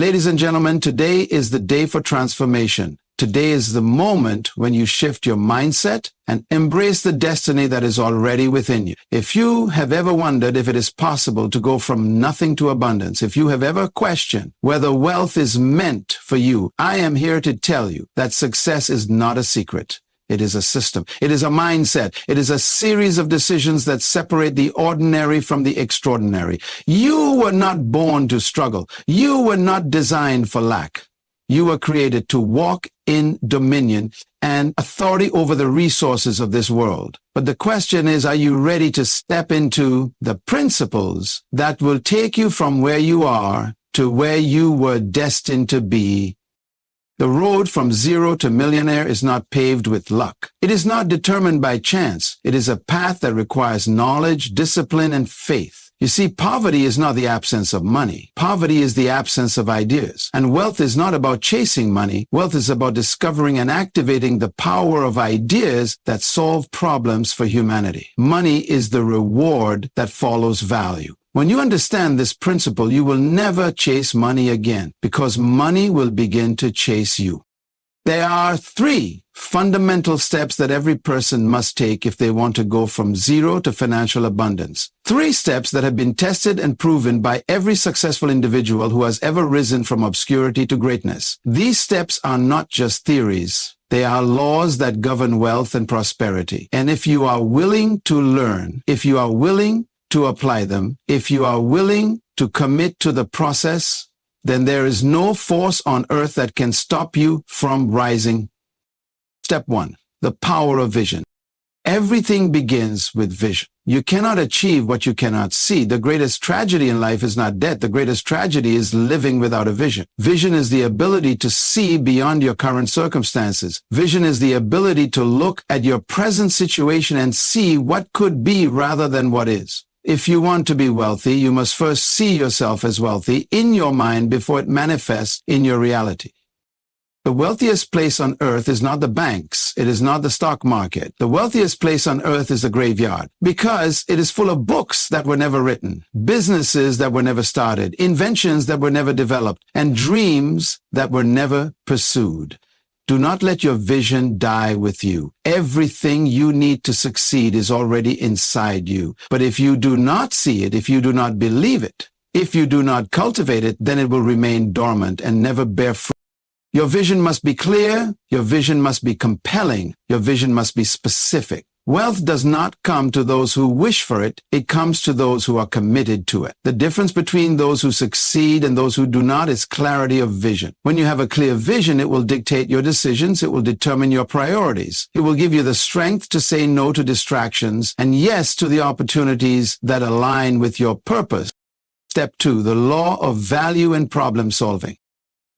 Ladies and gentlemen, today is the day for transformation. Today is the moment when you shift your mindset and embrace the destiny that is already within you. If you have ever wondered if it is possible to go from nothing to abundance, if you have ever questioned whether wealth is meant for you, I am here to tell you that success is not a secret. It is a system. It is a mindset. It is a series of decisions that separate the ordinary from the extraordinary. You were not born to struggle. You were not designed for lack. You were created to walk in dominion and authority over the resources of this world. But the question is, are you ready to step into the principles that will take you from where you are to where you were destined to be? The road from zero to millionaire is not paved with luck. It is not determined by chance. It is a path that requires knowledge, discipline, and faith. You see, poverty is not the absence of money. Poverty is the absence of ideas. And wealth is not about chasing money. Wealth is about discovering and activating the power of ideas that solve problems for humanity. Money is the reward that follows value. When you understand this principle, you will never chase money again because money will begin to chase you. There are 3 fundamental steps that every person must take if they want to go from zero to financial abundance. 3 steps that have been tested and proven by every successful individual who has ever risen from obscurity to greatness. These steps are not just theories. They are laws that govern wealth and prosperity. And if you are willing to learn, if you are willing to apply them, if you are willing to commit to the process, then there is no force on earth that can stop you from rising. Step 1, the power of vision. Everything begins with vision. You cannot achieve what you cannot see. The greatest tragedy in life is not death. The greatest tragedy is living without a vision. Vision is the ability to see beyond your current circumstances. Vision is the ability to look at your present situation and see what could be rather than what is. If you want to be wealthy, you must first see yourself as wealthy in your mind before it manifests in your reality. The wealthiest place on earth is not the banks. It is not the stock market. The wealthiest place on earth is the graveyard because it is full of books that were never written, businesses that were never started, inventions that were never developed, and dreams that were never pursued. Do not let your vision die with you. Everything you need to succeed is already inside you. But if you do not see it, if you do not believe it, if you do not cultivate it, then it will remain dormant and never bear fruit. Your vision must be clear. Your vision must be compelling. Your vision must be specific. Wealth does not come to those who wish for it. It comes to those who are committed to it. The difference between those who succeed and those who do not is clarity of vision. When you have a clear vision, it will dictate your decisions. It will determine your priorities. It will give you the strength to say no to distractions and yes to the opportunities that align with your purpose. Step 2, the law of value and problem solving.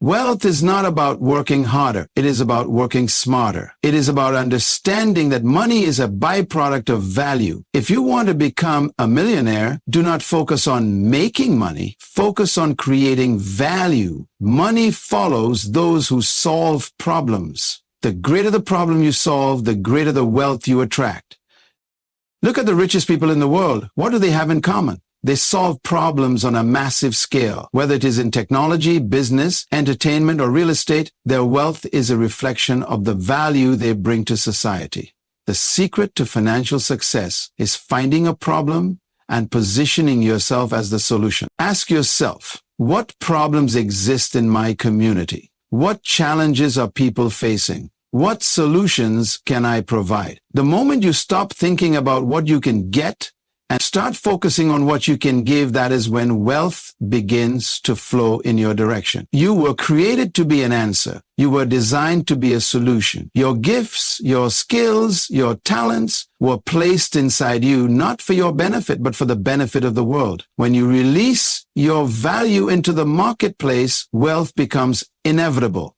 Wealth is not about working harder. It is about working smarter. It is about understanding that money is a byproduct of value. If you want to become a millionaire, do not focus on making money. Focus on creating value. Money follows those who solve problems. The greater the problem you solve, the greater the wealth you attract. Look at the richest people in the world. What do they have in common? They solve problems on a massive scale. Whether it is in technology, business, entertainment, or real estate, their wealth is a reflection of the value they bring to society. The secret to financial success is finding a problem and positioning yourself as the solution. Ask yourself, what problems exist in my community? What challenges are people facing? What solutions can I provide? The moment you stop thinking about what you can get and start focusing on what you can give, that is when wealth begins to flow in your direction. You were created to be an answer. You were designed to be a solution. Your gifts, your skills, your talents were placed inside you, not for your benefit, but for the benefit of the world. When you release your value into the marketplace, wealth becomes inevitable.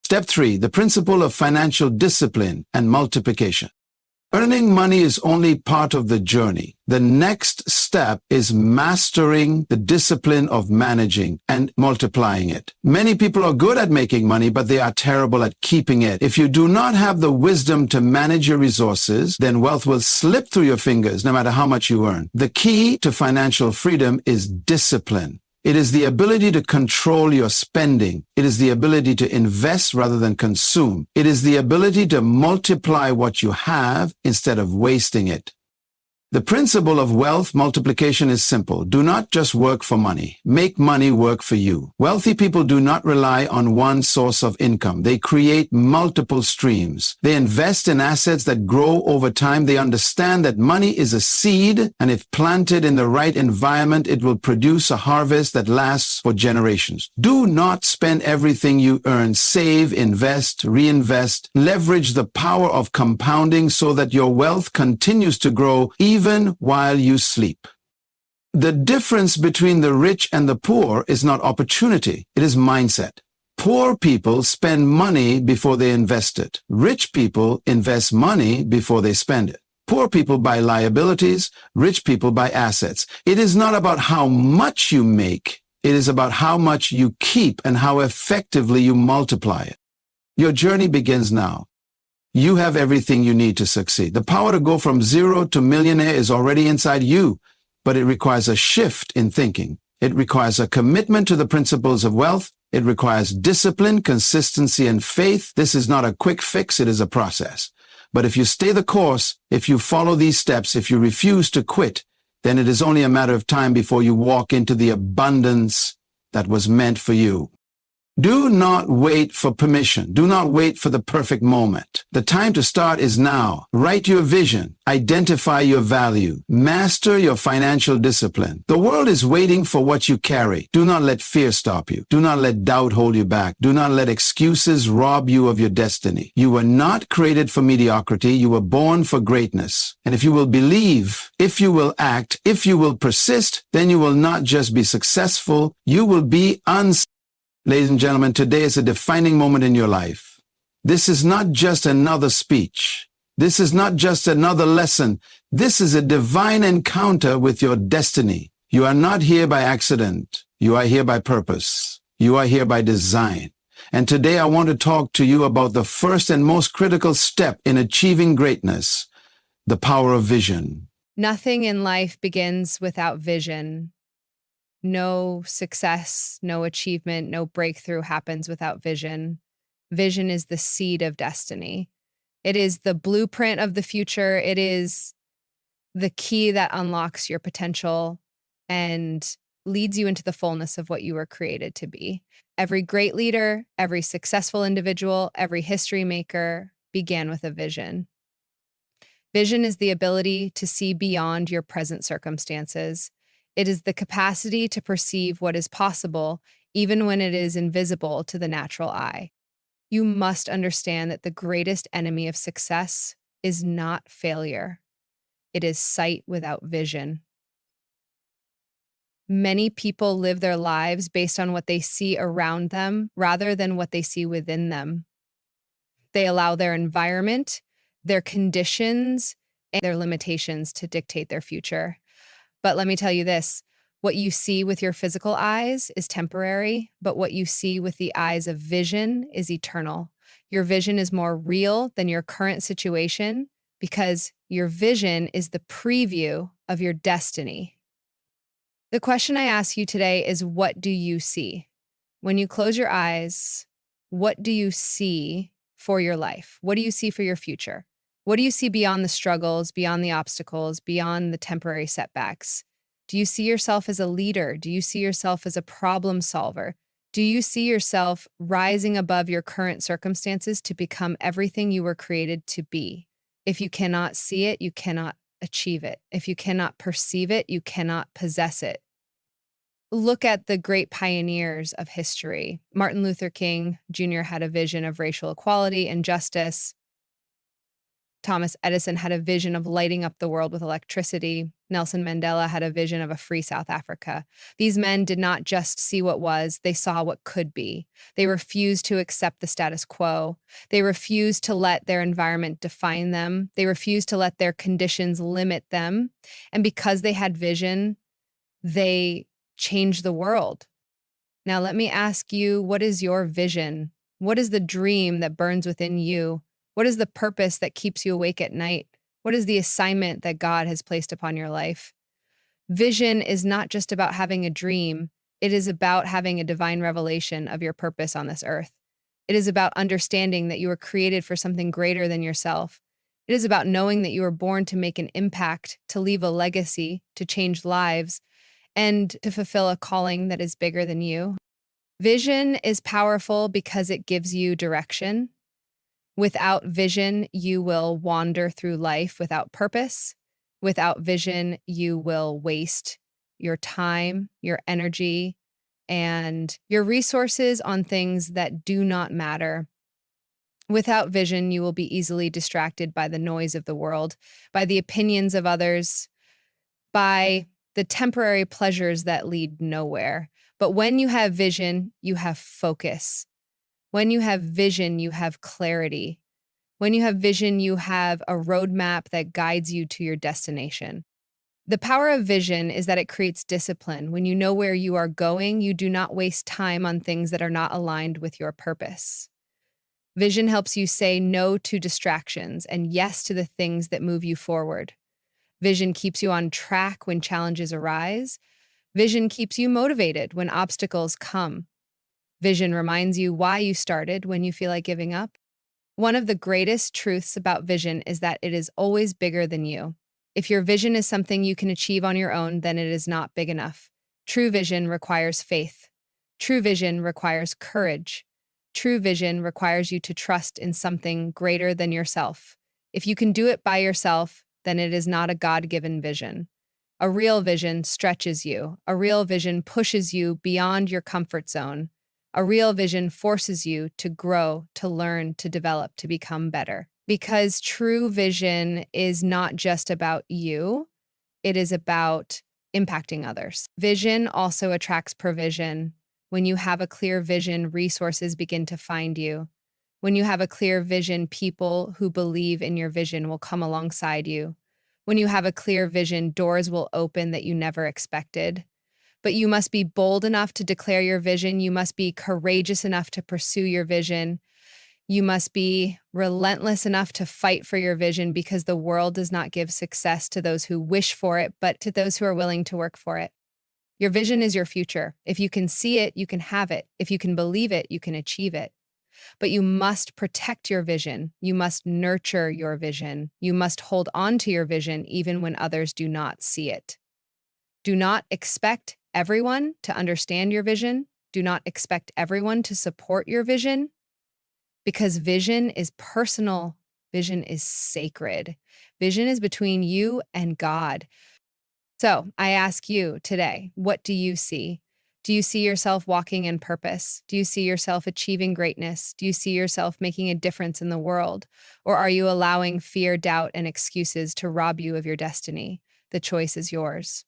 Step 3, the principle of financial discipline and multiplication. Earning money is only part of the journey. The next step is mastering the discipline of managing and multiplying it. Many people are good at making money, but they are terrible at keeping it. If you do not have the wisdom to manage your resources, then wealth will slip through your fingers no matter how much you earn. The key to financial freedom is discipline. It is the ability to control your spending. It is the ability to invest rather than consume. It is the ability to multiply what you have instead of wasting it. The principle of wealth multiplication is simple. Do not just work for money. Make money work for you. Wealthy people do not rely on one source of income. They create multiple streams. They invest in assets that grow over time. They understand that money is a seed, and if planted in the right environment, it will produce a harvest that lasts for generations. Do not spend everything you earn. Save, invest, reinvest. Leverage the power of compounding so that your wealth continues to grow even while you sleep. The difference between the rich and the poor is not opportunity, it is mindset. Poor people spend money before they invest it. Rich people invest money before they spend it. Poor people buy liabilities, rich people buy assets. It is not about how much you make, it is about how much you keep and how effectively you multiply it. Your journey begins now. You have everything you need to succeed. The power to go from zero to millionaire is already inside you, but it requires a shift in thinking. It requires a commitment to the principles of wealth. It requires discipline, consistency, and faith. This is not a quick fix, it is a process. But if you stay the course, if you follow these steps, if you refuse to quit, then it is only a matter of time before you walk into the abundance that was meant for you. Do not wait for permission. Do not wait for the perfect moment. The time to start is now. Write your vision. Identify your value. Master your financial discipline. The world is waiting for what you carry. Do not let fear stop you. Do not let doubt hold you back. Do not let excuses rob you of your destiny. You were not created for mediocrity. You were born for greatness. And if you will believe, if you will act, if you will persist, then you will not just be successful, you will be unstoppable. Ladies and gentlemen, today is a defining moment in your life. This is not just another speech. This is not just another lesson. This is a divine encounter with your destiny. You are not here by accident. You are here by purpose. You are here by design. And today I want to talk to you about the first and most critical step in achieving greatness, the power of vision. Nothing in life begins without vision. No success, no achievement, no breakthrough happens without vision. Vision is the seed of destiny. It is the blueprint of the future. It is the key that unlocks your potential and leads you into the fullness of what you were created to be. Every great leader, every successful individual, every history maker began with a vision. Vision is the ability to see beyond your present circumstances. It is the capacity to perceive what is possible, even when it is invisible to the natural eye. You must understand that the greatest enemy of success is not failure. It is sight without vision. Many people live their lives based on what they see around them rather than what they see within them. They allow their environment, their conditions, and their limitations to dictate their future. But let me tell you this, what you see with your physical eyes is temporary, but what you see with the eyes of vision is eternal. Your vision is more real than your current situation because your vision is the preview of your destiny. The question I ask you today is, what do you see? When you close your eyes, what do you see for your life? What do you see for your future? What do you see beyond the struggles, beyond the obstacles, beyond the temporary setbacks? Do you see yourself as a leader? Do you see yourself as a problem solver? Do you see yourself rising above your current circumstances to become everything you were created to be? If you cannot see it, you cannot achieve it. If you cannot perceive it, you cannot possess it. Look at the great pioneers of history. Martin Luther King Jr. had a vision of racial equality and justice. Thomas Edison had a vision of lighting up the world with electricity. Nelson Mandela had a vision of a free South Africa. These men did not just see what was, they saw what could be. They refused to accept the status quo. They refused to let their environment define them. They refused to let their conditions limit them. And because they had vision, they changed the world. Now let me ask you, what is your vision? What is the dream that burns within you? What is the purpose that keeps you awake at night? What is the assignment that God has placed upon your life? Vision is not just about having a dream. It is about having a divine revelation of your purpose on this earth. It is about understanding that you were created for something greater than yourself. It is about knowing that you were born to make an impact, to leave a legacy, to change lives, and to fulfill a calling that is bigger than you. Vision is powerful because it gives you direction. Without vision, you will wander through life without purpose. Without vision, you will waste your time, your energy, and your resources on things that do not matter. Without vision, you will be easily distracted by the noise of the world, by the opinions of others, by the temporary pleasures that lead nowhere. But when you have vision, you have focus. When you have vision, you have clarity. When you have vision, you have a roadmap that guides you to your destination. The power of vision is that it creates discipline. When you know where you are going, you do not waste time on things that are not aligned with your purpose. Vision helps you say no to distractions and yes to the things that move you forward. Vision keeps you on track when challenges arise. Vision keeps you motivated when obstacles come. Vision reminds you why you started when you feel like giving up. One of the greatest truths about vision is that it is always bigger than you. If your vision is something you can achieve on your own, then it is not big enough. True vision requires faith. True vision requires courage. True vision requires you to trust in something greater than yourself. If you can do it by yourself, then it is not a God-given vision. A real vision stretches you. A real vision pushes you beyond your comfort zone. A real vision forces you to grow, to learn, to develop, to become better. Because true vision is not just about you, it is about impacting others. Vision also attracts provision. When you have a clear vision, resources begin to find you. When you have a clear vision, people who believe in your vision will come alongside you. When you have a clear vision, doors will open that you never expected. But you must be bold enough to declare your vision. You must be courageous enough to pursue your vision. You must be relentless enough to fight for your vision, because the world does not give success to those who wish for it, but to those who are willing to work for it. Your vision is your future. If you can see it, you can have it. If you can believe it, you can achieve it. But you must protect your vision. You must nurture your vision. You must hold on to your vision even when others do not see it. Do not expect everyone to understand your vision. Do not expect everyone to support your vision, because vision is personal. Vision is sacred. Vision is between you and God. So I ask you today, what do you see? Do you see yourself walking in purpose? Do you see yourself achieving greatness? Do you see yourself making a difference in the world? Or are you allowing fear, doubt, and excuses to rob you of your destiny? The choice is yours.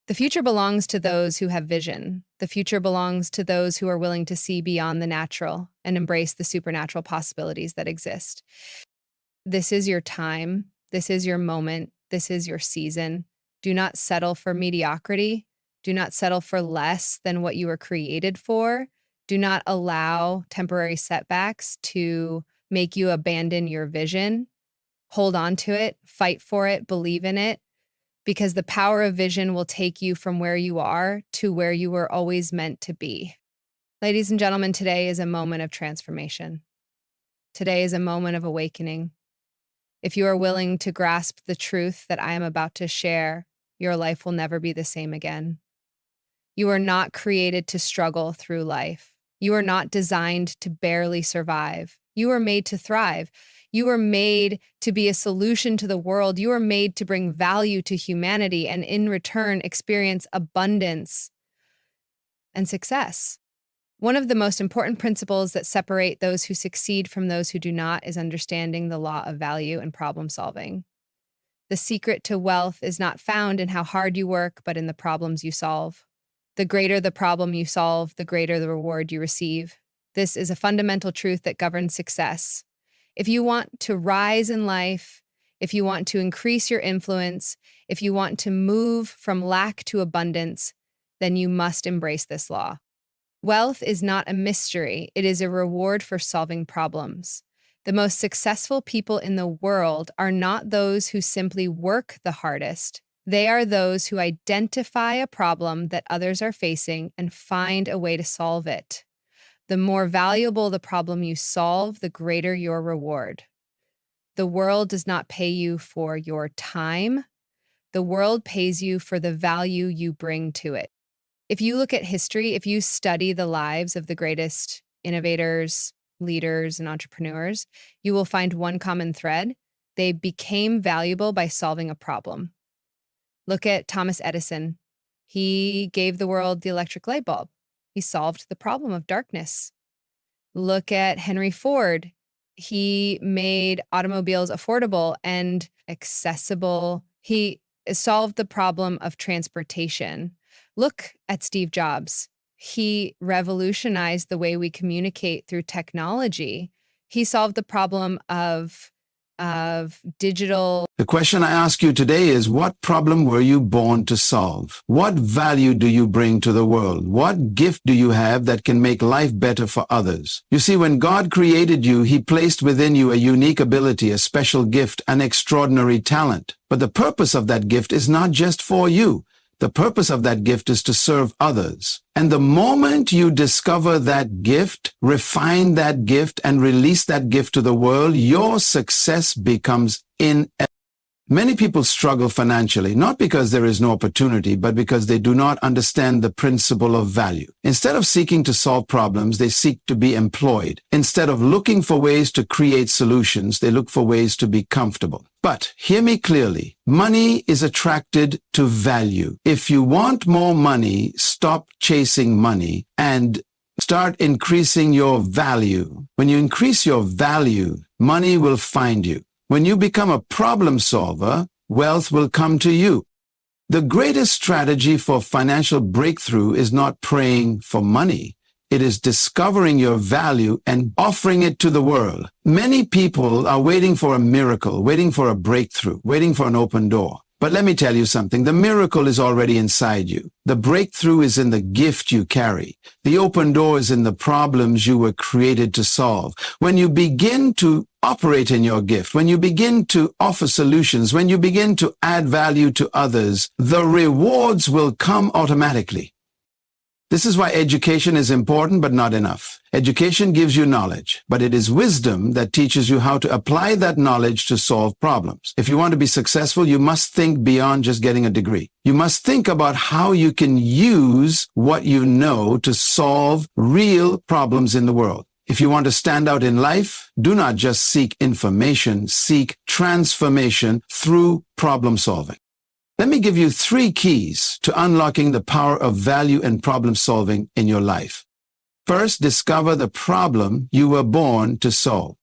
The future belongs to those who have vision. The future belongs to those who are willing to see beyond the natural and embrace the supernatural possibilities that exist. This is your time. This is your moment. This is your season. Do not settle for mediocrity. Do not settle for less than what you were created for. Do not allow temporary setbacks to make you abandon your vision. Hold on to it, fight for it, believe in it, because the power of vision will take you from where you are to where you were always meant to be. Ladies and gentlemen, today is a moment of transformation. Today is a moment of awakening. If you are willing to grasp the truth that I am about to share, your life will never be the same again. You are not created to struggle through life. You are not designed to barely survive. You are made to thrive. You are made to be a solution to the world. You are made to bring value to humanity and in return experience abundance and success. One of the most important principles that separate those who succeed from those who do not is understanding the law of value and problem solving. The secret to wealth is not found in how hard you work, but in the problems you solve. The greater the problem you solve, the greater the reward you receive. This is a fundamental truth that governs success. If you want to rise in life, if you want to increase your influence, if you want to move from lack to abundance, then you must embrace this law. Wealth is not a mystery. It is a reward for solving problems. The most successful people in the world are not those who simply work the hardest. They are those who identify a problem that others are facing and find a way to solve it. The more valuable the problem you solve, the greater your reward. The world does not pay you for your time. The world pays you for the value you bring to it. If you look at history, if you study the lives of the greatest innovators, leaders, and entrepreneurs, you will find one common thread. They became valuable by solving a problem. Look at Thomas Edison. He gave the world the electric light bulb. He solved the problem of darkness. Look at Henry Ford. He made automobiles affordable and accessible. He solved the problem of transportation. Look at Steve Jobs. He revolutionized the way we communicate through technology. He solved the problem of digital. The question I ask you today is, what problem were you born to solve? What value do you bring to the world? What gift do you have that can make life better for others? You see, when God created you, He placed within you a unique ability, a special gift, an extraordinary talent. But the purpose of that gift is not just for you. The purpose of that gift is to serve others. And the moment you discover that gift, refine that gift, and release that gift to the world, your success becomes inevitable. Many people struggle financially, not because there is no opportunity, but because they do not understand the principle of value. Instead of seeking to solve problems, they seek to be employed. Instead of looking for ways to create solutions, they look for ways to be comfortable. But hear me clearly. Money is attracted to value. If you want more money, stop chasing money and start increasing your value. When you increase your value, money will find you. When you become a problem solver, wealth will come to you. The greatest strategy for financial breakthrough is not praying for money. It is discovering your value and offering it to the world. Many people are waiting for a miracle, waiting for a breakthrough, waiting for an open door. But let me tell you something. The miracle is already inside you. The breakthrough is in the gift you carry. The open door is in the problems you were created to solve. When you begin to operate in your gift, when you begin to offer solutions, when you begin to add value to others, the rewards will come automatically. This is why education is important, but not enough. Education gives you knowledge, but it is wisdom that teaches you how to apply that knowledge to solve problems. If you want to be successful, you must think beyond just getting a degree. You must think about how you can use what you know to solve real problems in the world. If you want to stand out in life, do not just seek information, seek transformation through problem solving. Let me give you 3 keys to unlocking the power of value and problem solving in your life. First, discover the problem you were born to solve.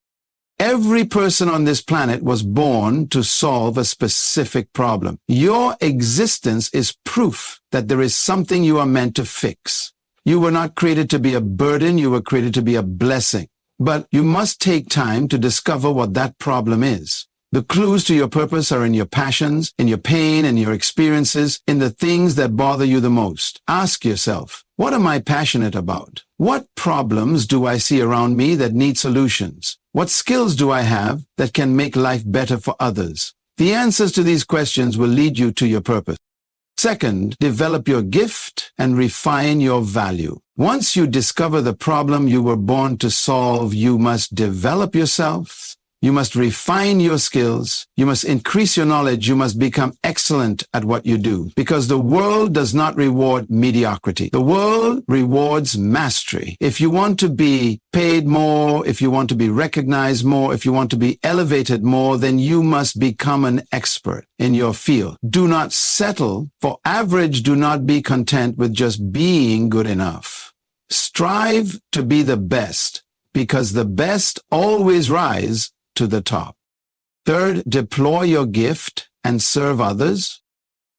Every person on this planet was born to solve a specific problem. Your existence is proof that there is something you are meant to fix. You were not created to be a burden, you were created to be a blessing. But you must take time to discover what that problem is. The clues to your purpose are in your passions, in your pain, in your experiences, in the things that bother you the most. Ask yourself, what am I passionate about? What problems do I see around me that need solutions? What skills do I have that can make life better for others? The answers to these questions will lead you to your purpose. Second, develop your gift and refine your value. Once you discover the problem you were born to solve, you must develop yourself. You must refine your skills. You must increase your knowledge. You must become excellent at what you do, because the world does not reward mediocrity. The world rewards mastery. If you want to be paid more, if you want to be recognized more, if you want to be elevated more, then you must become an expert in your field. Do not settle for average. Do not be content with just being good enough. Strive to be the best, because the best always rise to the top. Third, deploy your gift and serve others.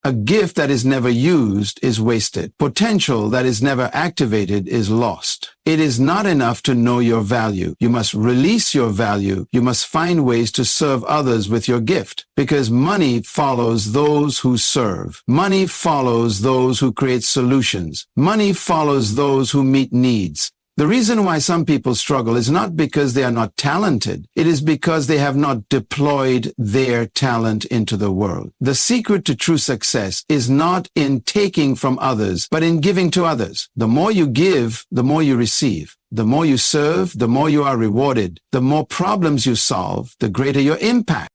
A gift that is never used is wasted. Potential that is never activated is lost. It is not enough to know your value. You must release your value. You must find ways to serve others with your gift, because money follows those who serve. Money follows those who create solutions. Money follows those who meet needs. The reason why some people struggle is not because they are not talented. It is because they have not deployed their talent into the world. The secret to true success is not in taking from others, but in giving to others. The more you give, the more you receive. The more you serve, the more you are rewarded. The more problems you solve, the greater your impact.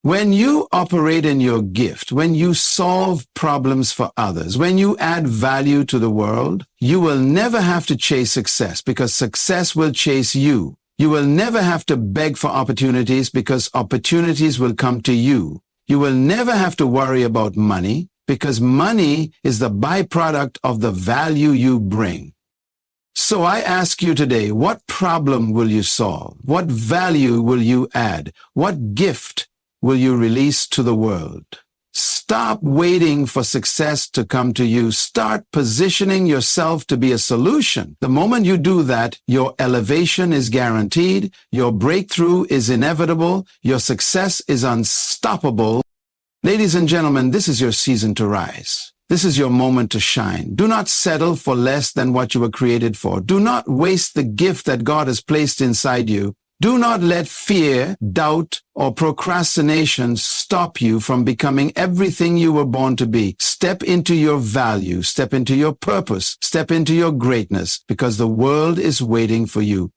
When you operate in your gift, when you solve problems for others, when you add value to the world, you will never have to chase success because success will chase you. You will never have to beg for opportunities because opportunities will come to you. You will never have to worry about money because money is the byproduct of the value you bring. So I ask you today, what problem will you solve? What value will you add? What gift will you release to the world? Stop waiting for success to come to you. Start positioning yourself to be a solution. The moment you do that, your elevation is guaranteed, your breakthrough is inevitable, your success is unstoppable. Ladies and gentlemen, this is your season to rise. This is your moment to shine. Do not settle for less than what you were created for. Do not waste the gift that God has placed inside you. Do not let fear, doubt, or procrastination stop you from becoming everything you were born to be. Step into your value, step into your purpose, step into your greatness, because the world is waiting for you.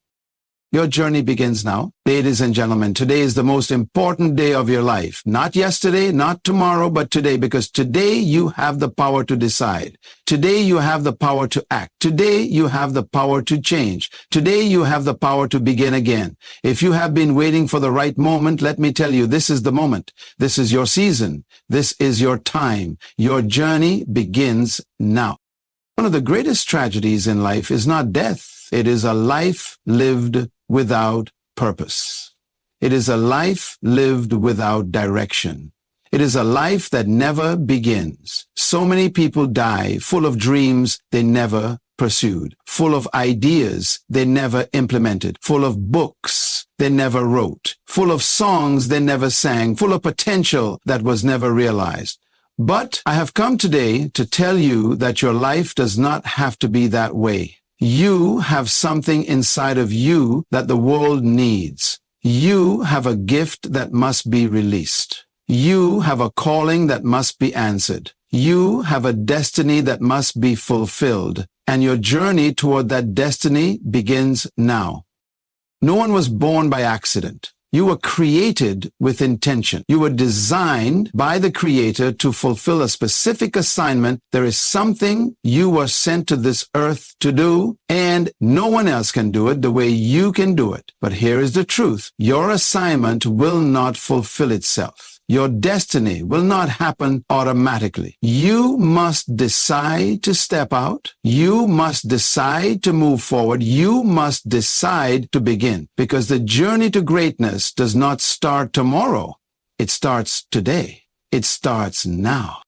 Your journey begins now. Ladies and gentlemen, today is the most important day of your life. Not yesterday, not tomorrow, but today, because today you have the power to decide. Today you have the power to act. Today you have the power to change. Today you have the power to begin again. If you have been waiting for the right moment, let me tell you, this is the moment. This is your season. This is your time. Your journey begins now. One of the greatest tragedies in life is not death. It is a life lived without purpose. It is a life lived without direction. It is a life that never begins. So many people die full of dreams they never pursued, full of ideas they never implemented, full of books they never wrote, full of songs they never sang, full of potential that was never realized. But I have come today to tell you that your life does not have to be that way. You have something inside of you that the world needs. You have a gift that must be released. You have a calling that must be answered. You have a destiny that must be fulfilled. And your journey toward that destiny begins now. No one was born by accident. You were created with intention. You were designed by the Creator to fulfill a specific assignment. There is something you were sent to this earth to do, and no one else can do it the way you can do it. But here is the truth. Your assignment will not fulfill itself. Your destiny will not happen automatically. You must decide to step out. You must decide to move forward. You must decide to begin, because the journey to greatness does not start tomorrow. It starts today. It starts now.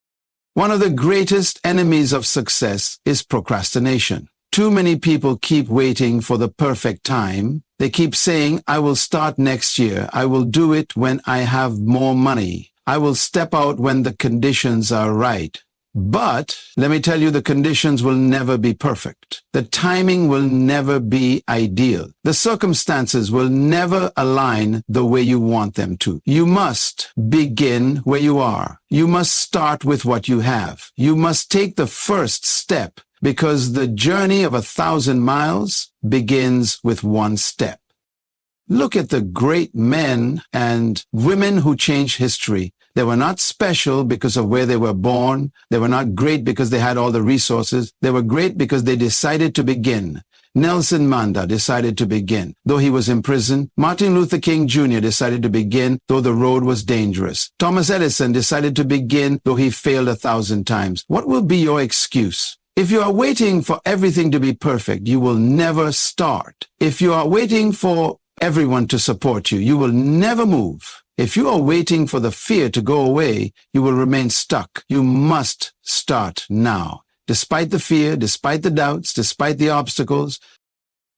One of the greatest enemies of success is procrastination. Too many people keep waiting for the perfect time. They keep saying, I will start next year. I will do it when I have more money. I will step out when the conditions are right. But let me tell you, the conditions will never be perfect. The timing will never be ideal. The circumstances will never align the way you want them to. You must begin where you are. You must start with what you have. You must take the first step, because the journey of 1,000 miles begins with one step. Look at the great men and women who changed history. They were not special because of where they were born. They were not great because they had all the resources. They were great because they decided to begin. Nelson Mandela decided to begin, though he was in prison. Martin Luther King Jr. decided to begin, though the road was dangerous. Thomas Edison decided to begin, though he failed 1,000 times. What will be your excuse? If you are waiting for everything to be perfect, you will never start. If you are waiting for everyone to support you, you will never move. If you are waiting for the fear to go away, you will remain stuck. You must start now. Despite the fear, despite the doubts, despite the obstacles,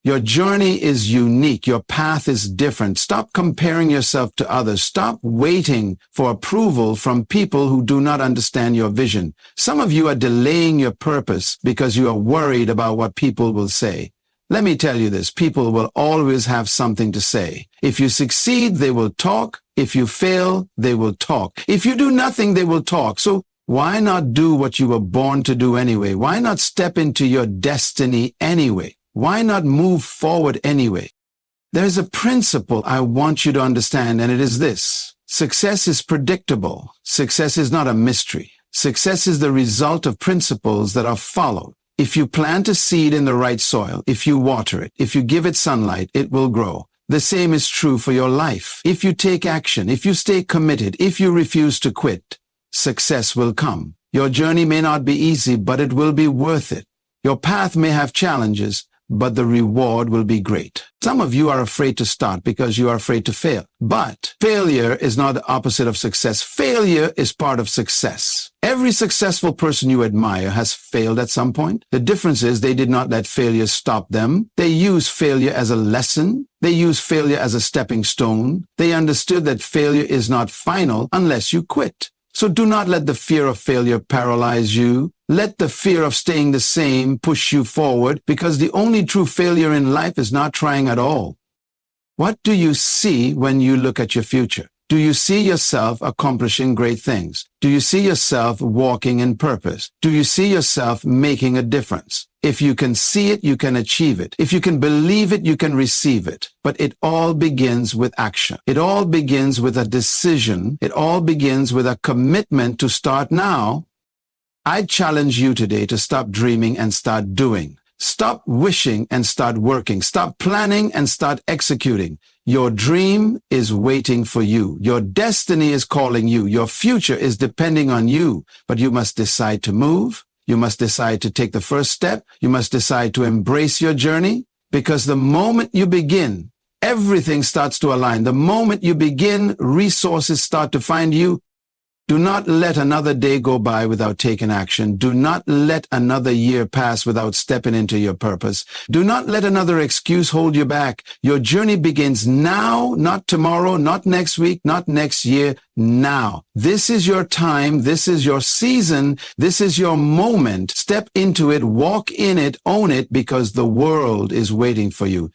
your journey is unique. Your path is different. Stop comparing yourself to others. Stop waiting for approval from people who do not understand your vision. Some of you are delaying your purpose because you are worried about what people will say. Let me tell you this, people will always have something to say. If you succeed, they will talk. If you fail, they will talk. If you do nothing, they will talk. So why not do what you were born to do anyway? Why not step into your destiny anyway? Why not move forward anyway? There's a principle I want you to understand, and it is this. Success is predictable. Success is not a mystery. Success is the result of principles that are followed. If you plant a seed in the right soil, if you water it, if you give it sunlight, it will grow. The same is true for your life. If you take action, if you stay committed, if you refuse to quit, success will come. Your journey may not be easy, but it will be worth it. Your path may have challenges, but the reward will be great. Some of you are afraid to start because you are afraid to fail. But failure is not the opposite of success. Failure is part of success. Every successful person you admire has failed at some point. The difference is they did not let failure stop them. They used failure as a lesson. They used failure as a stepping stone. They understood that failure is not final unless you quit. So do not let the fear of failure paralyze you. Let the fear of staying the same push you forward, because the only true failure in life is not trying at all. What do you see when you look at your future? Do you see yourself accomplishing great things? Do you see yourself walking in purpose? Do you see yourself making a difference? If you can see it, you can achieve it. If you can believe it, you can receive it. But it all begins with action. It all begins with a decision. It all begins with a commitment to start now. I challenge you today to stop dreaming and start doing. Stop wishing and start working. Stop planning and start executing. Your dream is waiting for you. Your destiny is calling you. Your future is depending on you. But you must decide to move. You must decide to take the first step. You must decide to embrace your journey, because the moment you begin, everything starts to align. The moment you begin, resources start to find you. Do not let another day go by without taking action. Do not let another year pass without stepping into your purpose. Do not let another excuse hold you back. Your journey begins now, not tomorrow, not next week, not next year, now. This is your time. This is your season. This is your moment. Step into it, walk in it, own it, because the world is waiting for you.